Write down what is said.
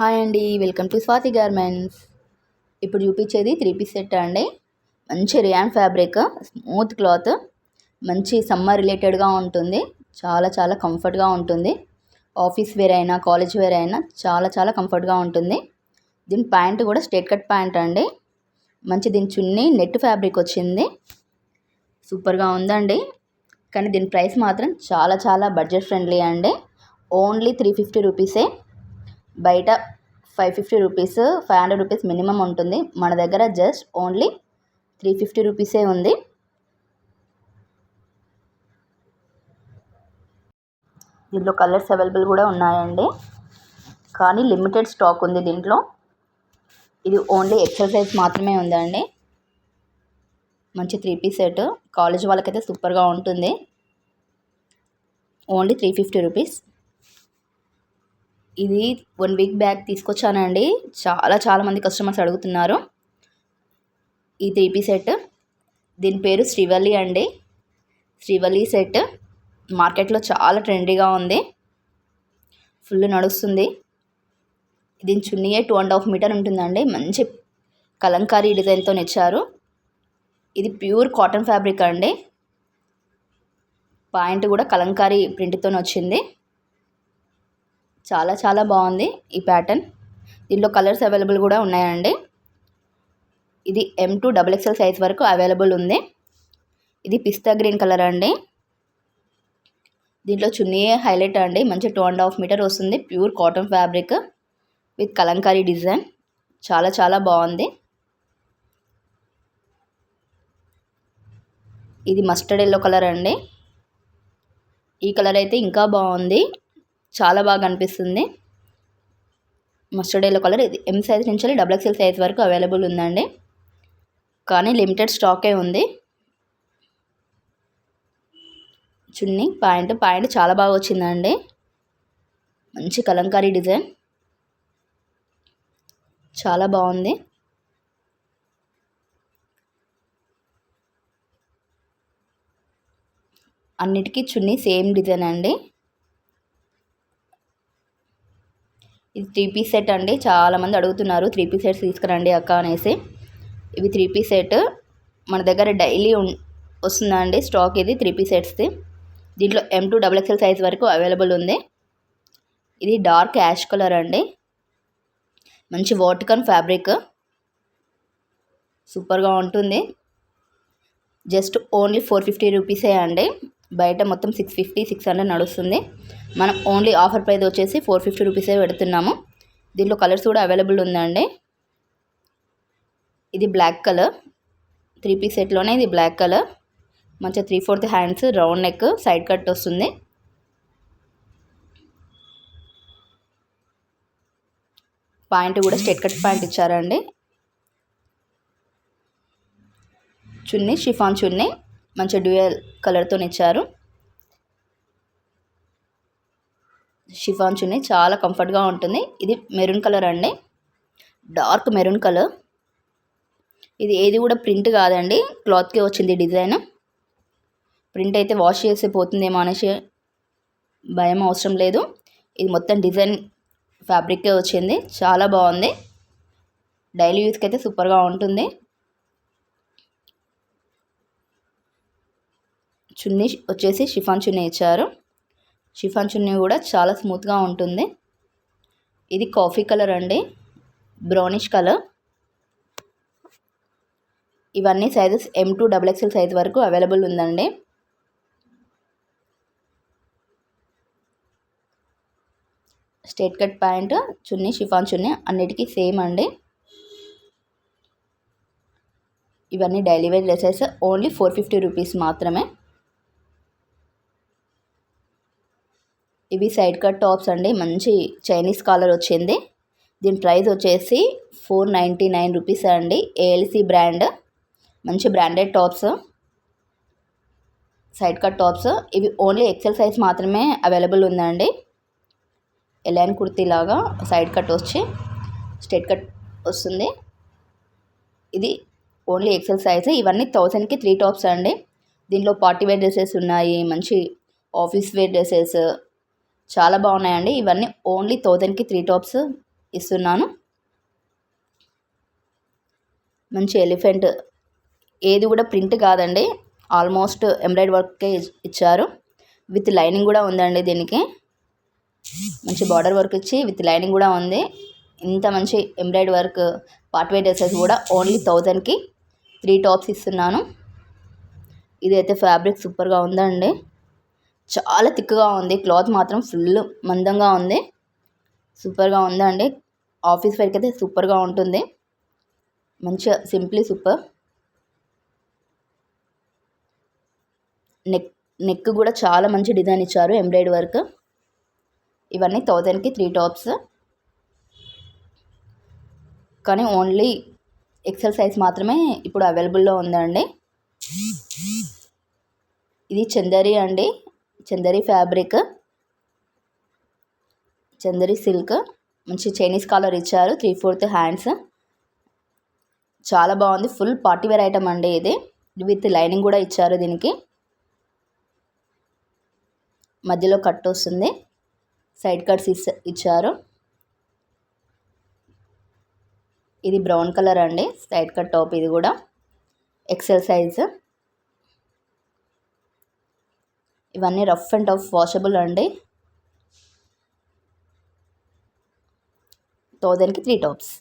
Hi అండి, welcome to Swathi garments. ఇప్పుడు చూపించేది 3 పీస్ సెట్ అండి. మంచి రియాన్ ఫ్యాబ్రిక్, స్మూత్ క్లాత్, మంచి సమ్మర్ రిలేటెడ్గా ఉంటుంది. చాలా చాలా కంఫర్ట్గా ఉంటుంది. ఆఫీస్ వేర్ అయినా కాలేజ్ వేర్ అయినా చాలా చాలా కంఫర్ట్గా ఉంటుంది. దీని ప్యాంట్ కూడా స్ట్రేట్ కట్ ప్యాంట్ అండి. మంచి దీని చున్నీ నెట్ ఫ్యాబ్రిక్ వచ్చింది. సూపర్గా ఉందండి. కానీ దీని ప్రైస్ మాత్రం చాలా చాలా బడ్జెట్ ఫ్రెండ్లీ అండి. ఓన్లీ 350 రూపీసే. బయట 550 రూపీస్, 500 రూపీస్ మినిమం ఉంటుంది. మన దగ్గర జస్ట్ ఓన్లీ 350 రూపీసే ఉంది. దీంట్లో కలర్స్ అవైలబుల్ కూడా ఉన్నాయండి, కానీ లిమిటెడ్ స్టాక్ ఉంది దీంట్లో. ఇది ఓన్లీ ఎక్సెల్ సైజ్ మాత్రమే ఉందండి. మంచి 3 పీస్ సెట్, కాలేజ్ వాళ్ళకైతే సూపర్గా ఉంటుంది. Only 350 rupees. ఇది 1 వీక్ బ్యాక్ తీసుకొచ్చానండి. చాలా మంది కస్టమర్స్ అడుగుతున్నారు ఈ 3 పీస్ సెట్. దీని పేరు శ్రీవల్లి అండి. శ్రీవల్లి సెట్ మార్కెట్లో చాలా ట్రెండీగా ఉంది, ఫుల్ నడుస్తుంది. దీని చున్నీయే 2.5 మీటర్ ఉంటుందండి. మంచి కలంకారీ డిజైన్తో ఇచ్చారు. ఇది ప్యూర్ కాటన్ ఫ్యాబ్రిక్ అండి. పాయింట్ కూడా కలంకారీ ప్రింట్తో వచ్చింది. చాలా చాలా బాగుంది ఈ ప్యాటర్న్. దీంట్లో కలర్స్ అవైలబుల్ కూడా ఉన్నాయండి. ఇది M to XXL సైజ్ వరకు అవైలబుల్ ఉంది. ఇది పిస్తా గ్రీన్ కలర్ అండి. దీంట్లో చున్నీయే హైలైట్ అండి. మంచి 2.5 మీటర్ వస్తుంది. Pure cotton fabric with Kalamkari design. చాలా చాలా బాగుంది. ఇది మస్టర్డ్ ఎల్లో కలర్ అండి. ఈ కలర్ అయితే ఇంకా బాగుంది, చాలా బాగా అనిపిస్తుంది. Mustard yellow colour. ఇది M సైజ్ నుంచి XXL సైజ్ వరకు అవైలబుల్ ఉందండి, కానీ లిమిటెడ్ స్టాకే ఉంది. చున్నీ పాయింట్ చాలా బాగా వచ్చిందండి. మంచి కలంకారీ డిజైన్, చాలా బాగుంది. అన్నిటికీ చున్నీ సేమ్ డిజైన్ అండి. ఇది 3 పీస్ సెట్ అండి. చాలామంది అడుగుతున్నారు 3 పీస్ సెట్స్ తీసుకురండి అక్క అనేసి. ఇవి 3 పీస్ సెట్ మన దగ్గర డైలీ వస్తుందండి స్టాక్. ఇది 3 పీస్ సెట్స్ది. దీంట్లో M to XXL సైజ్ వరకు అవైలబుల్ ఉంది. ఇది డార్క్ యాష్ కలర్ అండి. మంచి వాటికన్ ఫ్యాబ్రిక్, సూపర్గా ఉంటుంది. జస్ట్ ఓన్లీ 450 రూపీసే అండి. బయట మొత్తం 650, 600 నడుస్తుంది. మనం ఓన్లీ ఆఫర్ ప్రైస్ వచ్చేసి 450 రూపీసే పెడుతున్నాము. దీంట్లో కలర్స్ కూడా అవైలబుల్ ఉందండి. ఇది బ్లాక్ కలర్. 3 పీస్ సెట్లోనే ఇది బ్లాక్ కలర్. మంచిగా 3/4 hands, round neck, side cut వస్తుంది. పాయింట్ కూడా స్ట్రేట్ కట్ పాయింట్ ఇచ్చారండి. చున్నీ షిఫాన్ చున్నీ, మంచి డ్యూయల్ కలర్తో ఇచ్చారు. షిఫాన్ చున్నీ చాలా కంఫర్ట్గా ఉంటుంది. ఇది మెరూన్ కలర్ అండి, డార్క్ మెరూన్ కలర్. ఇది ఏది కూడా ప్రింట్ కాదండి, క్లాత్కే వచ్చింది డిజైన్. ప్రింట్ అయితే వాష్ చేసి పోతుందేమో అనేసి భయం అవసరం లేదు. ఇది మొత్తం డిజైన్ ఫ్యాబ్రిక్కే వచ్చింది. చాలా బాగుంది. డైలీ యూస్కి అయితే సూపర్గా ఉంటుంది. చున్నీ వచ్చేసి షిఫాన్ చున్నీ ఇచ్చారు. షిఫాన్ చున్నీ కూడా చాలా స్మూత్గా ఉంటుంది. ఇది కాఫీ కలర్ అండి, బ్రౌనిష్ కలర్. ఇవన్నీ sizes M to XXL size వరకు అవైలబుల్ ఉందండి. Straight cut pant, chunni chiffon chunni అన్నిటికీ సేమ్ అండి. ఇవన్నీ daily wear dresses. Only 450 rupees మాత్రమే. ఇవి సైడ్ కట్ టాప్స్ అండి. మంచి చైనీస్ కాలర్ వచ్చింది. దీని ప్రైస్ వచ్చేసి 499 రూపీస్ అండి. ALC బ్రాండ్, మంచి branded tops, side cut tops. ఇవి ఓన్లీ XL సైజ్ మాత్రమే అవైలబుల్ ఉందండి. ఎలైన్ కుర్తీ లాగా సైడ్ కట్ వచ్చి స్ట్రేట్ కట్ వస్తుంది. ఇది ఓన్లీ XL సైజ్. ఇవన్నీ 1000కి 3 టాప్స్ అండి. దీనిలో పార్టీ వేర్ డ్రెస్సెస్ ఉన్నాయి, మంచి ఆఫీస్ వేర్ డ్రెస్సెస్ చాలా బాగున్నాయండి. ఇవన్నీ ఓన్లీ 1000కి 3 టాప్స్ ఇస్తున్నాను. మంచి ఎలిఫెంట్, ఏది కూడా ప్రింట్ కాదండి, ఆల్మోస్ట్ ఎంబ్రాయిడరీ వర్కే ఇచ్చారు. విత్ లైనింగ్ కూడా ఉందండి. దీనికి మంచి బార్డర్ వర్క్ ఇచ్చి విత్ లైనింగ్ కూడా ఉంది. ఇంత మంచి embroidery work part wear dresses కూడా ఓన్లీ 1000కి 3 టాప్స్ ఇస్తున్నాను. ఇదైతే ఫ్యాబ్రిక్ సూపర్గా ఉందండి. చాలా థిక్గా ఉంది. క్లాత్ మాత్రం ఫుల్ మందంగా ఉంది. సూపర్గా ఉందండి. ఆఫీస్ వేర్కి అయితే సూపర్గా ఉంటుంది. మంచిగా సింప్లీ సూపర్. నెక్ కూడా చాలా మంచి డిజైన్ ఇచ్చారు, ఎంబ్రాయిడరీ వర్క్. ఇవన్నీ 1000కి 3 టాప్స్. కానీ ఓన్లీ ఎక్సెల్ సైజ్ మాత్రమే ఇప్పుడు అవైలబుల్లో ఉందండి. ఇది చందరి అండి, చందరి ఫ్యాబ్రిక్, చందరి సిల్క్. మంచి చైనీస్ కాలర్ ఇచ్చారు, 3/4 హ్యాండ్స్. చాలా బాగుంది. ఫుల్ పార్టీ వేర్ ఐటమ్ అండి ఇది. విత్ లైనింగ్ కూడా ఇచ్చారు. దీనికి మధ్యలో కట్ వస్తుంది, సైడ్ కట్స్ ఇచ్చారు. ఇది బ్రౌన్ కలర్ అండి, సైడ్ కట్ టాప్. ఇది కూడా ఎక్సెల్ సైజ్. ఇవన్నీ రఫ్ అండ్ టఫ్ వాషబుల్ అండి. 1000కి 3 టాప్స్.